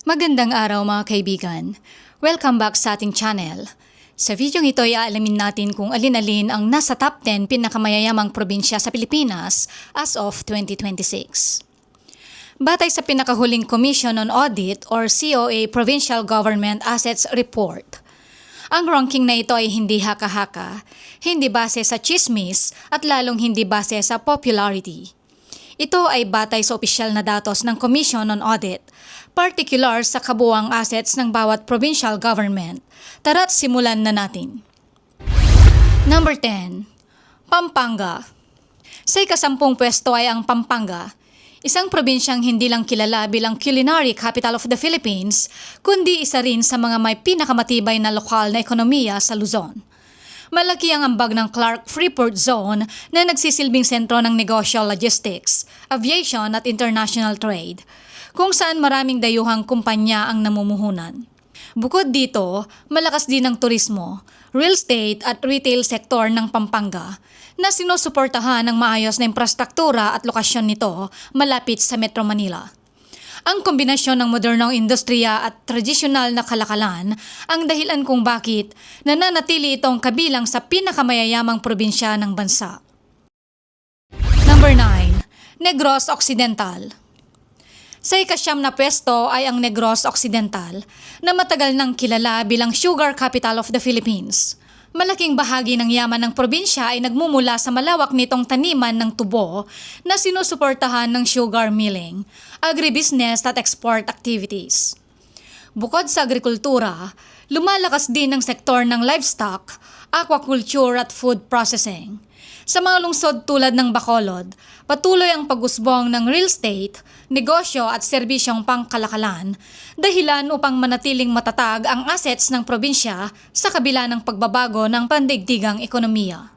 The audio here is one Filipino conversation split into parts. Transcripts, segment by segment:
Magandang araw mga kaibigan. Welcome back sa ating channel. Sa videong ito ay aalamin natin kung alin-alin ang nasa top 10 pinakamayayamang probinsya sa Pilipinas as of 2026. Batay sa pinakahuling Commission on Audit or COA Provincial Government Assets Report, ang ranking na ito ay hindi haka-haka, hindi base sa chismis at lalong hindi base sa popularity. Ito ay batay sa opisyal na datos ng Commission on Audit, particular sa kabuuang assets ng bawat provincial government. Tara't simulan na natin. Number 10. Pampanga. Sa ika-10 pwesto ay ang Pampanga, isang probinsyang hindi lang kilala bilang culinary capital of the Philippines, kundi isa rin sa mga may pinakamatibay na lokal na ekonomiya sa Luzon. Malaki ang ambag ng Clark Freeport Zone na nagsisilbing sentro ng negosyo, logistics, aviation at international trade, kung saan maraming dayuhang kumpanya ang namumuhunan. Bukod dito, malakas din ang turismo, real estate at retail sector ng Pampanga na sinusuportahan ng maayos na infrastruktura at lokasyon nito malapit sa Metro Manila. Ang kombinasyon ng modernong industriya at tradisyonal na kalakalan ang dahilan kung bakit nananatili itong kabilang sa pinakamayayamang probinsya ng bansa. Number 9. Negros Occidental. Sa ika-9 na pwesto ay ang Negros Occidental na matagal nang kilala bilang sugar capital of the Philippines. Malaking bahagi ng yaman ng probinsya ay nagmumula sa malawak nitong taniman ng tubo na sinusuportahan ng sugar milling, agribusiness at export activities. Bukod sa agrikultura, lumalakas din ang sektor ng livestock, aquaculture at food processing. Sa mga lungsod tulad ng Bacolod, patuloy ang pag-usbong ng real estate, negosyo at serbisyong pangkalakalan, dahilan upang manatiling matatag ang assets ng probinsya sa kabila ng pagbabago ng pandaigdigang ekonomiya.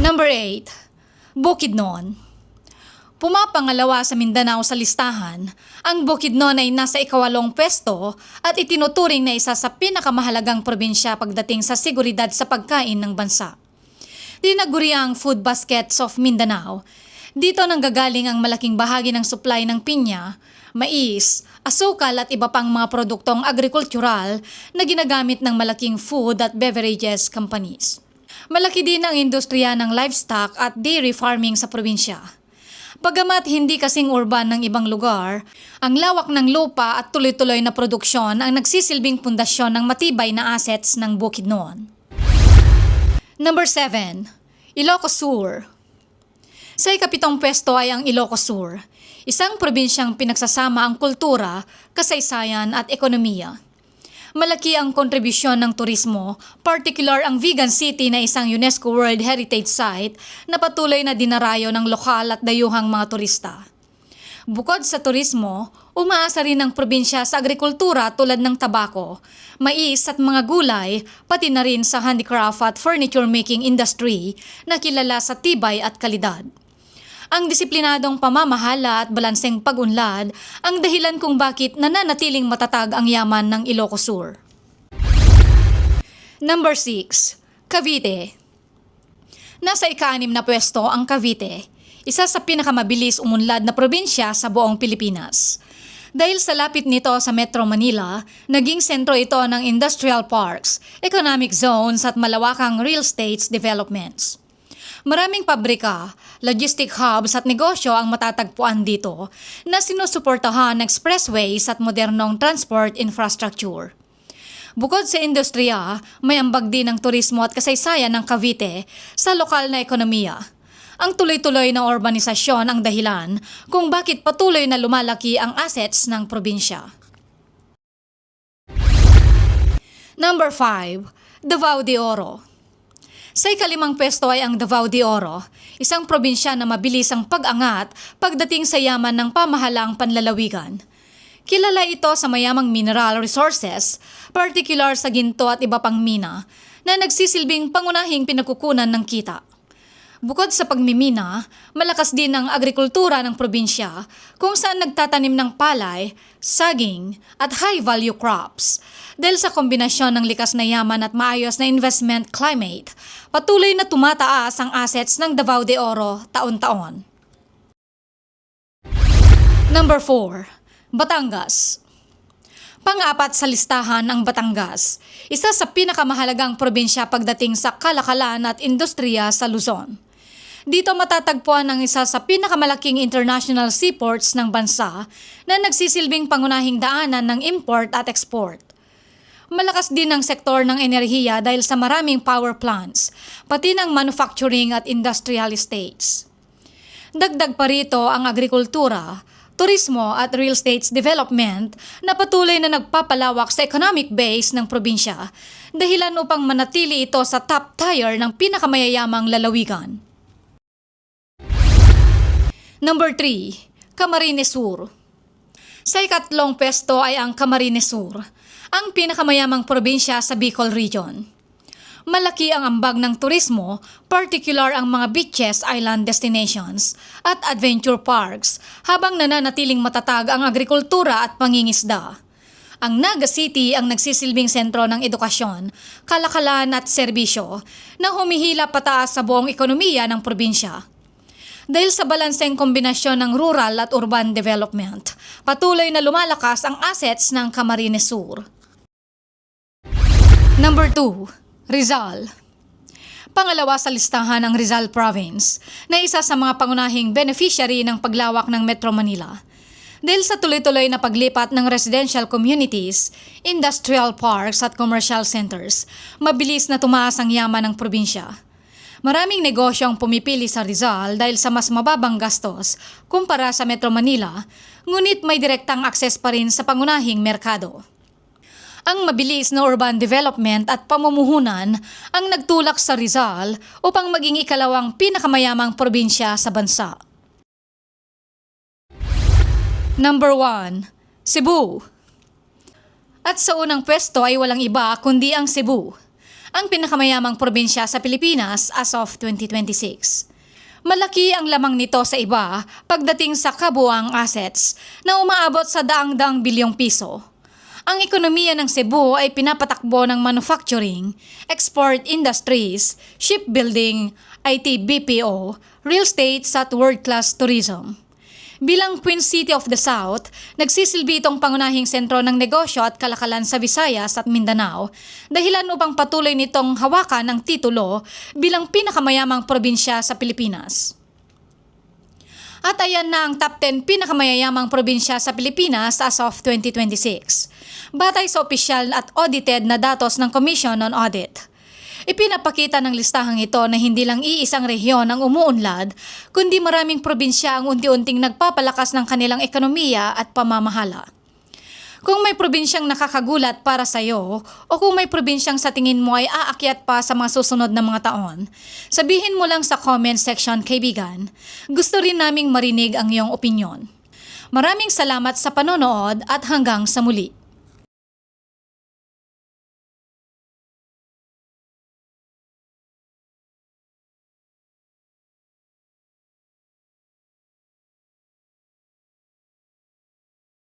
Number 8. Bukidnon. Pumapangalawa sa Mindanao sa listahan, ang Bukidnon ay nasa ika-8 pwesto at itinuturing na isa sa pinakamahalagang probinsya pagdating sa seguridad sa pagkain ng bansa. Tinaguri ang food baskets of Mindanao. Dito nanggagaling ang malaking bahagi ng supply ng pinya, mais, asukal at iba pang mga produktong agrikultural na ginagamit ng malaking food at beverages companies. Malaki din ang industriya ng livestock at dairy farming sa probinsya. Bagamat hindi kasing urban ng ibang lugar, ang lawak ng lupa at tuloy-tuloy na produksyon ang nagsisilbing pundasyon ng matibay na assets ng Bukidnon. Number 7. Ilocos Sur. Sa ika-7 pwesto ay ang Ilocos Sur, isang probinsyang pinagsasama ang kultura, kasaysayan at ekonomiya. Malaki ang kontribusyon ng turismo, particular ang Vigan City na isang UNESCO World Heritage Site na patuloy na dinarayo ng lokal at dayuhang mga turista. Bukod sa turismo, umaasa rin ang probinsya sa agrikultura tulad ng tabako, mais at mga gulay, pati na rin sa handicraft at furniture making industry na kilala sa tibay at kalidad. Ang disiplinadong pamamahala at balanseng pag-unlad ang dahilan kung bakit nananatiling matatag ang yaman ng Ilocos Sur. Number 6. Cavite. Nasa ika-6 na pwesto ang Cavite, isa sa pinakamabilis umunlad na probinsya sa buong Pilipinas. Dahil sa lapit nito sa Metro Manila, naging sentro ito ng industrial parks, economic zones at malawakang real estate developments. Maraming pabrika, logistic hubs at negosyo ang matatagpuan dito na sinusuportahan ng expressways at modernong transport infrastructure. Bukod sa industriya, may ambag din ng turismo at kasaysayan ng Cavite sa lokal na ekonomiya. Ang tuloy-tuloy na urbanisasyon ang dahilan kung bakit patuloy na lumalaki ang assets ng probinsya. Number 5. Davao de Oro. Sa ika-5 pwesto ay ang Davao de Oro, isang probinsya na mabilis ang pag-angat pagdating sa yaman ng pamahalaang panlalawigan. Kilala ito sa mayamang mineral resources, particular sa ginto at iba pang mina, na nagsisilbing pangunahing pinagkukunan ng kita. Bukod sa pagmimina, malakas din ang agrikultura ng probinsya kung saan nagtatanim ng palay, saging at high-value crops. Dahil sa kombinasyon ng likas na yaman at maayos na investment climate, patuloy na tumataas ang assets ng Davao de Oro taon-taon. Number 4. Batangas. Pang-apat sa listahan ang Batangas, isa sa pinakamahalagang probinsya pagdating sa kalakalan at industriya sa Luzon. Dito matatagpuan ang isa sa pinakamalaking international seaports ng bansa na nagsisilbing pangunahing daanan ng import at export. Malakas din ang sektor ng enerhiya dahil sa maraming power plants, pati ng manufacturing at industrial estates. Dagdag pa rito ang agrikultura, turismo at real estate development na patuloy na nagpapalawak sa economic base ng probinsya, dahilan upang manatili ito sa top tier ng pinakamayayamang lalawigan. Number 3, Camarines Sur. Sa ikatlong pwesto ay ang Camarines Sur, ang pinakamayamang probinsya sa Bicol Region. Malaki ang ambag ng turismo, particular ang mga beaches, island destinations at adventure parks, habang nananatiling matatag ang agrikultura at pangingisda. Ang Naga City ang nagsisilbing sentro ng edukasyon, kalakalan at serbisyo na humihila pataas sa buong ekonomiya ng probinsya. Dahil sa balanseng kombinasyon ng rural at urban development, patuloy na lumalakas ang assets ng Camarines Sur. Number 2, Rizal. Pangalawa sa listahan ang Rizal Province na isa sa mga pangunahing beneficiary ng paglawak ng Metro Manila. Dahil sa tuloy-tuloy na paglipat ng residential communities, industrial parks at commercial centers, mabilis na tumaas ang yaman ng probinsya. Maraming negosyo ang pumipili sa Rizal dahil sa mas mababang gastos kumpara sa Metro Manila, ngunit may direktang akses pa rin sa pangunahing merkado. Ang mabilis na urban development at pamumuhunan ang nagtulak sa Rizal upang maging ikalawang pinakamayamang probinsya sa bansa. Number 1, Cebu. At sa unang pwesto ay walang iba kundi ang Cebu, ang pinakamayamang probinsya sa Pilipinas as of 2026. Malaki ang lamang nito sa iba pagdating sa kabuuang assets na umaabot sa daang-daang bilyong piso. Ang ekonomiya ng Cebu ay pinapatakbo ng manufacturing, export industries, shipbuilding, IT BPO, real estate at world-class tourism. Bilang Queen City of the South, nagsisilbi itong pangunahing sentro ng negosyo at kalakalan sa Visayas at Mindanao, dahilan upang patuloy nitong hawakan ang titulo bilang pinakamayamang probinsya sa Pilipinas. At ayan na ang top 10 pinakamayayamang probinsya sa Pilipinas as of 2026. Batay sa opisyal at audited na datos ng Commission on Audit. Ipinapakita ng listahang ito na hindi lang iisang rehiyon ang umuunlad, kundi maraming probinsya ang unti-unting nagpapalakas ng kanilang ekonomiya at pamamahala. Kung may probinsyang nakakagulat para sa iyo o kung may probinsyang sa tingin mo ay aakyat pa sa mga susunod na mga taon, sabihin mo lang sa comment section, kaibigan. Gusto rin naming marinig ang iyong opinyon. Maraming salamat sa panonood at hanggang sa muli.